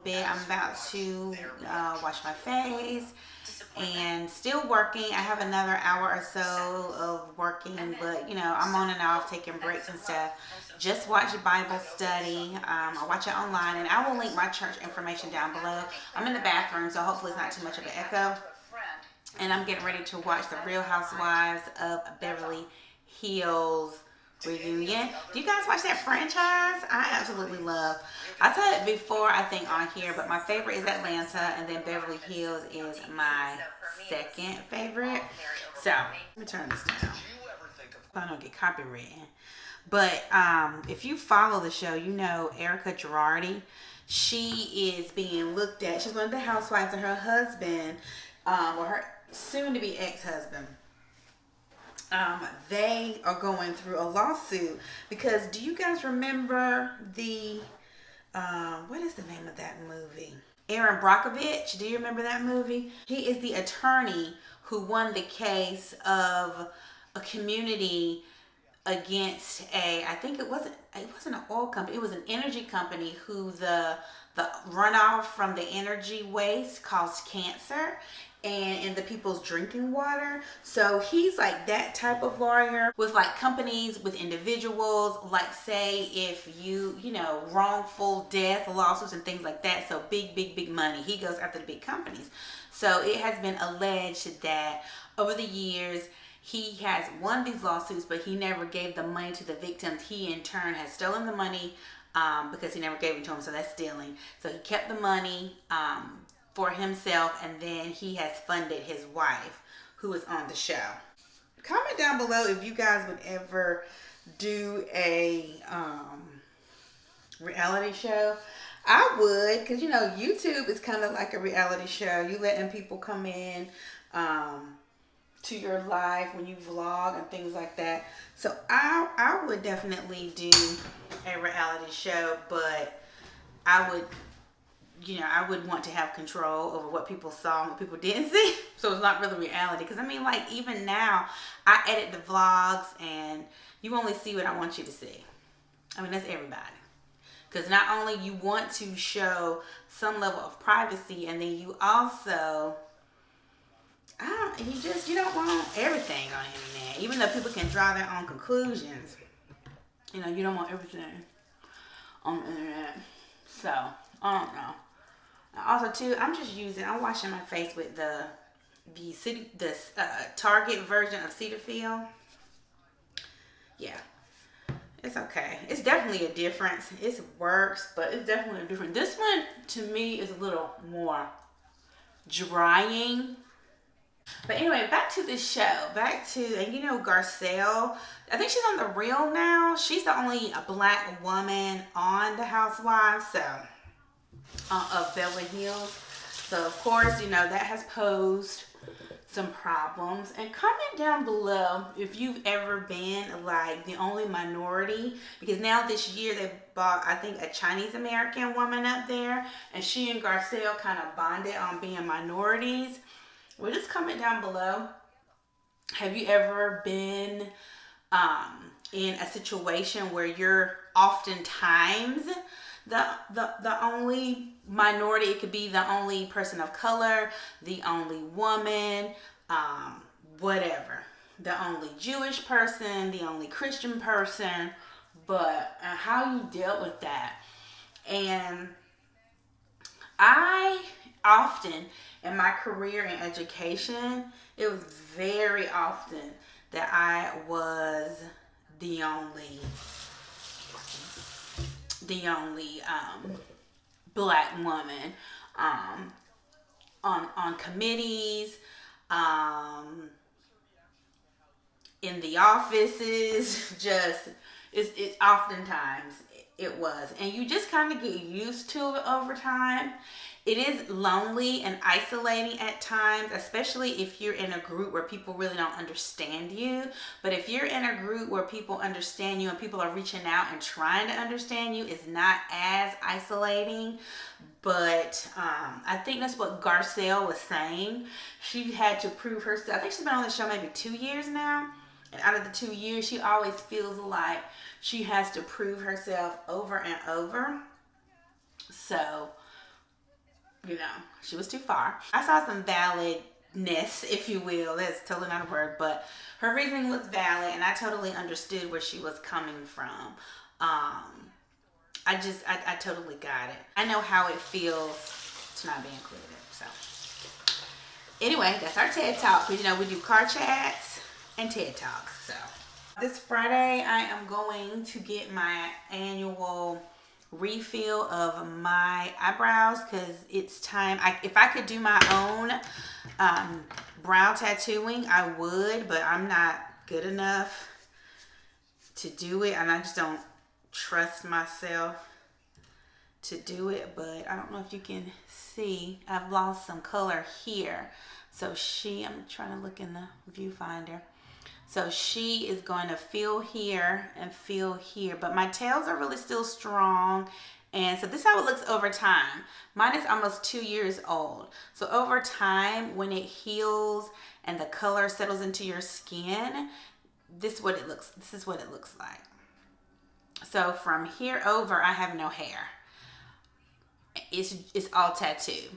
I'm about to wash my face and still working. I have another hour or so of working, but you know, I'm on and off taking breaks and stuff. Just watch Bible study. I watch it online, and I will link my church information down below. I'm in the bathroom, so hopefully it's not too much of an echo. And I'm getting ready to watch the Real Housewives of Beverly Hills reunion. Do you guys watch that franchise? I absolutely love. I said it before, I think, on here, but my favorite is Atlanta, and then Beverly Hills is my second favorite. So let me turn this down so I don't get copywritten. But if you follow the show, you know Erica Girardi. She is being looked at. She's one of the housewives, and her husband, or her soon-to-be ex-husband, they are going through a lawsuit because do you guys remember the what is the name of that movie? Aaron Brockovich. Do you remember that movie? He is the attorney who won the case of a community against I think it wasn't an oil company, it was an energy company who the runoff from the energy waste caused cancer and in the people's drinking water. So he's like that type of lawyer with like companies, with individuals, like say if you know, wrongful death lawsuits and things like that. So big money. He goes after the big companies. So it has been alleged that over the years he has won these lawsuits, but he never gave the money to the victims. He in turn has stolen the money because he never gave it to them, so that's stealing. So he kept the money for himself, and then he has funded his wife, who is on the show. Comment down below if you guys would ever do a reality show. I would, because you know, YouTube is kind of like a reality show. You letting people come in to your life when you vlog and things like that. So I would definitely do a reality show, but I would, you know, I would want to have control over what people saw and what people didn't see. So it's not really reality. Because I mean, like, even now, I edit the vlogs and you only see what I want you to see. I mean, that's everybody. Because not only you want to show some level of privacy, and then you also, you don't want everything on the internet. Even though people can draw their own conclusions, you know, you don't want everything on the internet. So, I don't know. Also, too, I'm washing my face with the Target version of Cetaphil. Yeah, it's okay. It's definitely a difference. It works, but it's definitely a difference. This one, to me, is a little more drying. But anyway, back to this show. And you know, Garcelle, I think she's on The Real now. She's the only black woman on The Housewives, so of Beverly Hills. So of course, you know, that has posed some problems. And comment down below if you've ever been like the only minority, because now this year they bought, I think, a Chinese American woman up there, and she and Garcelle kind of bonded on being minorities. Well, just comment down below. Have you ever been in a situation where you're oftentimes the only minority? It could be the only person of color, the only woman, whatever. The only Jewish person, the only Christian person, but how you dealt with that. And I often, in my career in education, it was very often that I was the only black woman on committees, in the offices. Just it's oftentimes it was, and you just kind of get used to it over time. It is lonely and isolating at times, especially if you're in a group where people really don't understand you. But if you're in a group where people understand you and people are reaching out and trying to understand you, it's not as isolating. But I think that's what Garcelle was saying. She had to prove herself. I think she's been on the show maybe 2 years now. And out of the 2 years, she always feels like she has to prove herself over and over. So you know, she was too far. I saw some validness, if you will. That's totally not a word, but her reasoning was valid, and I totally understood where she was coming from. I totally got it. I know how it feels to not be included. So anyway, that's our TED Talk. You know, we do car chats and TED Talks. So this Friday, I am going to get my annual refill of my eyebrows because it's time. If I could do my own brow tattooing, I would, but I'm not good enough to do it, and I just don't trust myself to do it. But I don't know if you can see, I've lost some color here. So I'm trying to look in the viewfinder. So she is going to fill here and fill here, but my tails are really still strong. And so this is how it looks over time. Mine is almost 2 years old. So over time, when it heals and the color settles into your skin, this is what it looks like. So from here over, I have no hair. It's all tattoo.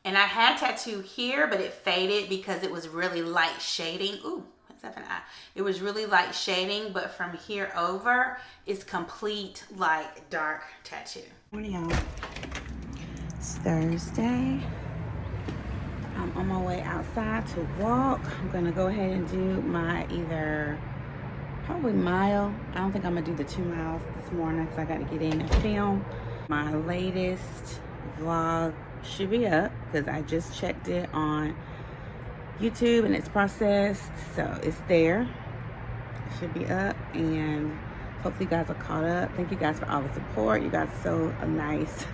And I had tattoo here, but it faded because it was really light shading. Ooh, what's that for an eye? It was really light shading, but from here over, it's complete like dark tattoo. Morning, y'all. It's Thursday. I'm on my way outside to walk. I'm gonna go ahead and do my probably mile. I don't think I'm gonna do the 2 miles this morning because I got to get in and film. My latest vlog should be up because I just checked it on YouTube and it's processed, so it's there. It should be up, and hopefully you guys are caught up. Thank you guys for all the support. You guys are so nice.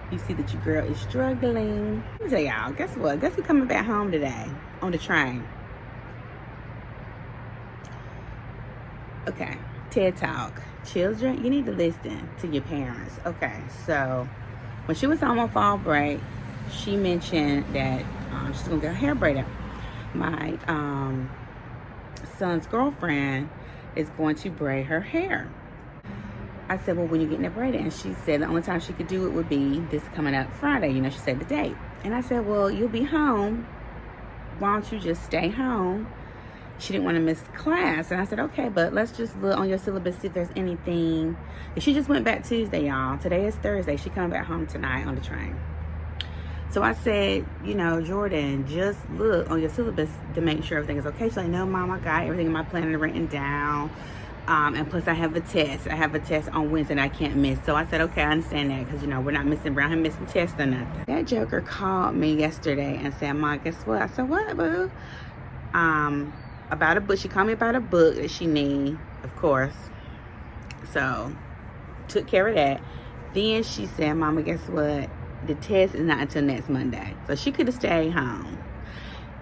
You see that your girl is struggling. Let me tell y'all, guess what? Guess who's coming back home today on the train? Okay, TED Talk. Children, you need to listen to your parents. Okay, so when she was home on fall break, she mentioned that she's gonna get her hair braided. My son's girlfriend is going to braid her hair. I said, well, when you getting it braided? And she said the only time she could do it would be this coming up Friday. You know, she said the date. And I said, well, you'll be home. Why don't you just stay home? She didn't want to miss class. And I said, okay, but let's just look on your syllabus, see if there's anything. And she just went back Tuesday, y'all. Today is Thursday. She coming back home tonight on the train. So I said, you know, Jordan, just look on your syllabus to make sure everything is okay. She's like, no, Mom, I got everything in my planner written down. And plus I have a test. I have a test on Wednesday that I can't miss. So I said, okay, I understand that because, you know, we're not missing around here missing tests or nothing. That joker called me yesterday and said, Mom, guess what? I said, what, boo? About a book. She called me about a book that she need, of course. So took care of that. Then she said, Mama, guess what? The test is not until next Monday. So she could have stayed home.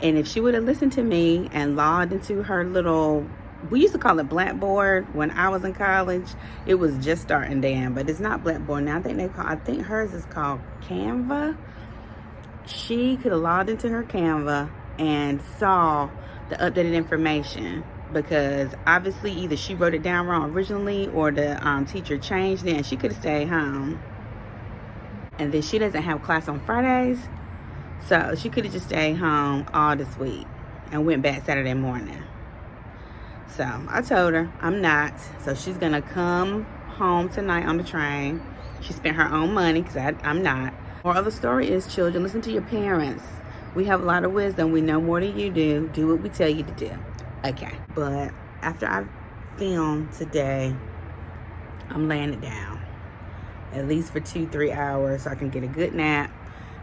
And if she would have listened to me and logged into her little, we used to call it Blackboard when I was in college. It was just starting then, but it's not Blackboard now. I think hers is called Canva. She could have logged into her Canva and saw the updated information, because obviously either she wrote it down wrong originally or the teacher changed it, and she could have stayed home. And then she doesn't have class on Fridays, so she could have just stayed home all this week and went back Saturday morning. So I told her I'm not, so she's gonna come home tonight on the train. She spent her own money because I'm not. Moral of the story is, children, listen to your parents. We have a lot of wisdom. We know more than you do. Do what we tell you to do. Okay, but after I film today, I'm laying it down at least for 2-3 hours so I can get a good nap.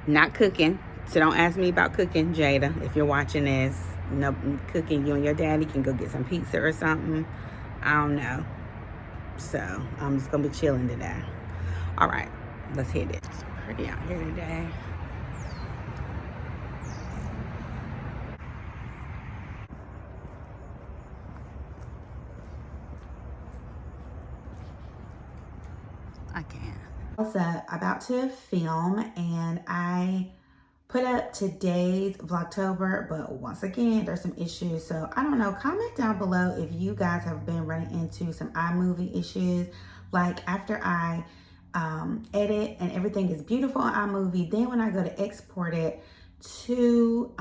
Not cooking, so don't ask me about cooking, Jada. If you're watching this, no cooking. You and your daddy can go get some pizza or something. I don't know. So I'm just gonna be chilling today. All right, let's hit it. It's pretty out here today. I can't. Also, about to film, and I put up today's Vlogtober, but once again, there's some issues. So I don't know, comment down below if you guys have been running into some iMovie issues. Like after I edit, and everything is beautiful in iMovie. Then when I go to export it to,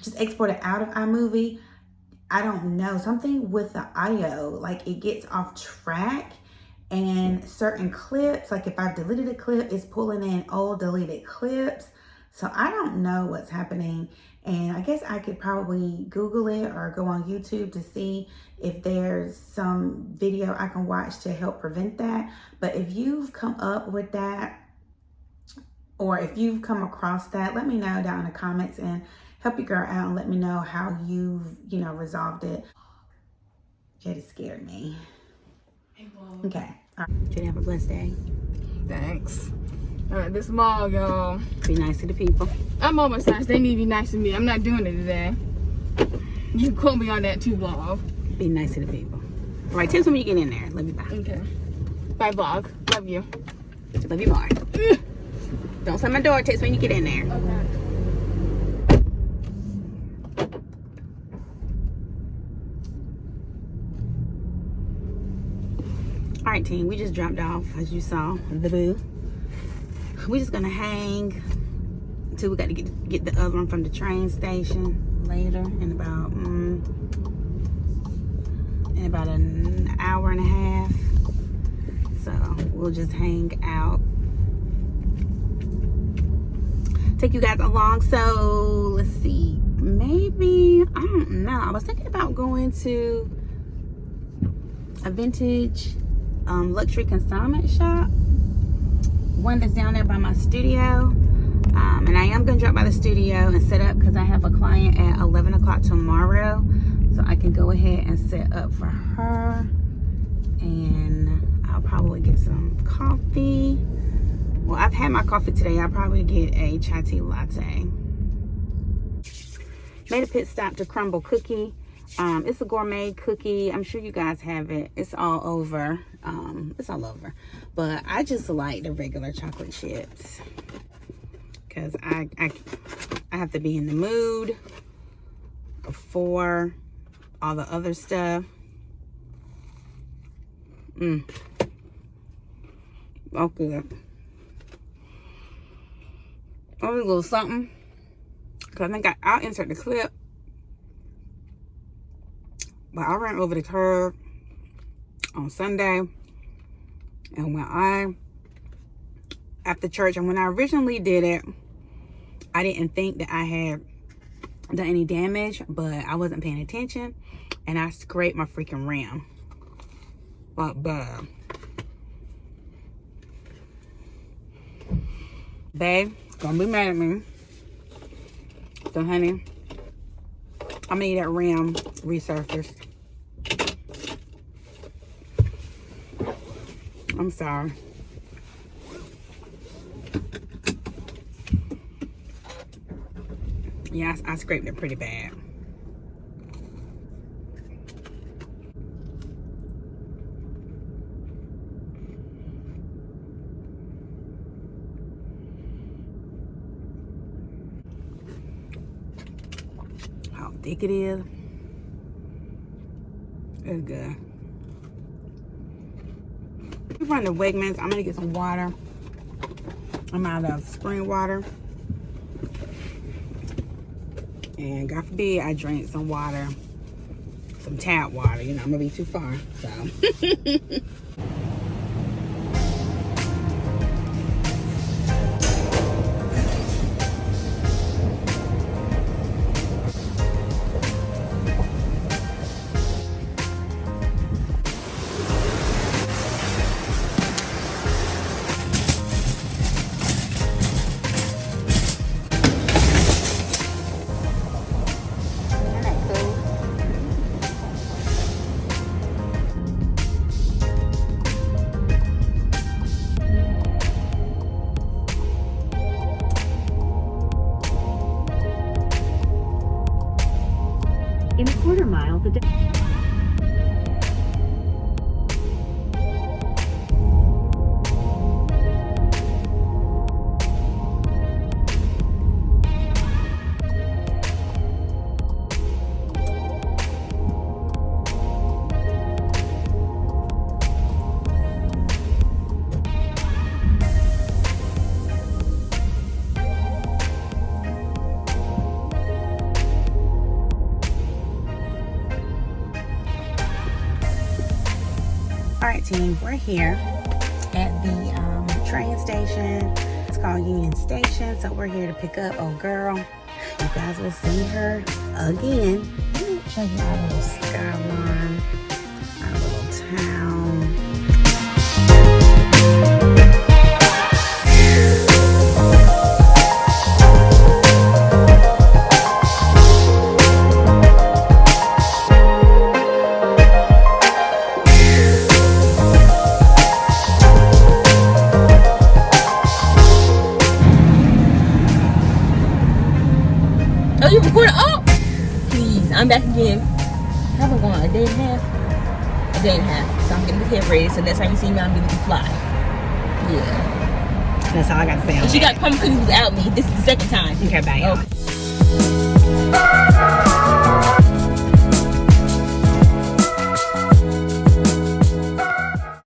just export it out of iMovie, I don't know, something with the audio, like it gets off track, and certain clips, like if I've deleted a clip, it's pulling in old deleted clips. So I don't know what's happening, and I guess I could probably Google it or go on YouTube to see if there's some video I can watch to help prevent that. But if you've come up with that, or if you've come across that, let me know down in the comments and help your girl out and let me know how you've, resolved it. Jetty scared me. Okay. All right. Jetty, have a blessed day. Thanks. All right, this vlog, y'all. Be nice to the people. I'm almost nice. They need to be nice to me. I'm not doing it today. You can quote me on that too, vlog. Be nice to the people. All right, text me when you get in there. Love you, bye. Okay. Bye, vlog. Love you. Love you more. Don't slam my door. Text me when you get in there. Okay. All right, team, we just dropped off, as you saw, the boo. We're just gonna hang until we got to get the other one from the train station later in about an hour and a half. So we'll just hang out, take you guys along. So let's see, maybe, I don't know, I was thinking about going to a vintage luxury consignment shop, one that's down there by my studio, and I am gonna drop by the studio and set up because I have a client at 11 o'clock tomorrow, so I can go ahead and set up for her, and I'll probably get some coffee. Well, I've had my coffee today. I'll probably get a chai tea latte. Made a pit stop to Crumble Cookie. It's a gourmet cookie. I'm sure you guys have it. It's all over. But I just like the regular chocolate chips because I have to be in the mood for all the other stuff. Okay. Only a little something, because I think I'll insert the clip. But I ran over the curb on Sunday, and when after church, and when I originally did it, I didn't think that I had done any damage, but I wasn't paying attention, and I scraped my freaking rim. Like bad. Babe, don't be mad at me. So honey, I'm gonna need that rim resurfaced. I'm sorry. Yeah, I scraped it pretty bad. How thick it is. It's good. From the Wegmans, I'm gonna get some water. I'm out of spring water, and God forbid I drink some water, some tap water. I'm gonna be too far. So. Alright team, we're here at the train station. It's called Union Station, so we're here to pick up old girl. You guys will see her again. Let me show you our little skyline, our little town. Oh, you recording? Oh! Please, I'm back again. How have I gone? A day and a half? A day and a half. So I'm getting this hair braided, so next time you see me, I'm going to fly. Yeah. That's all I got to say on And she got crumb cookies without me. This is the second time. Okay, bye. Okay.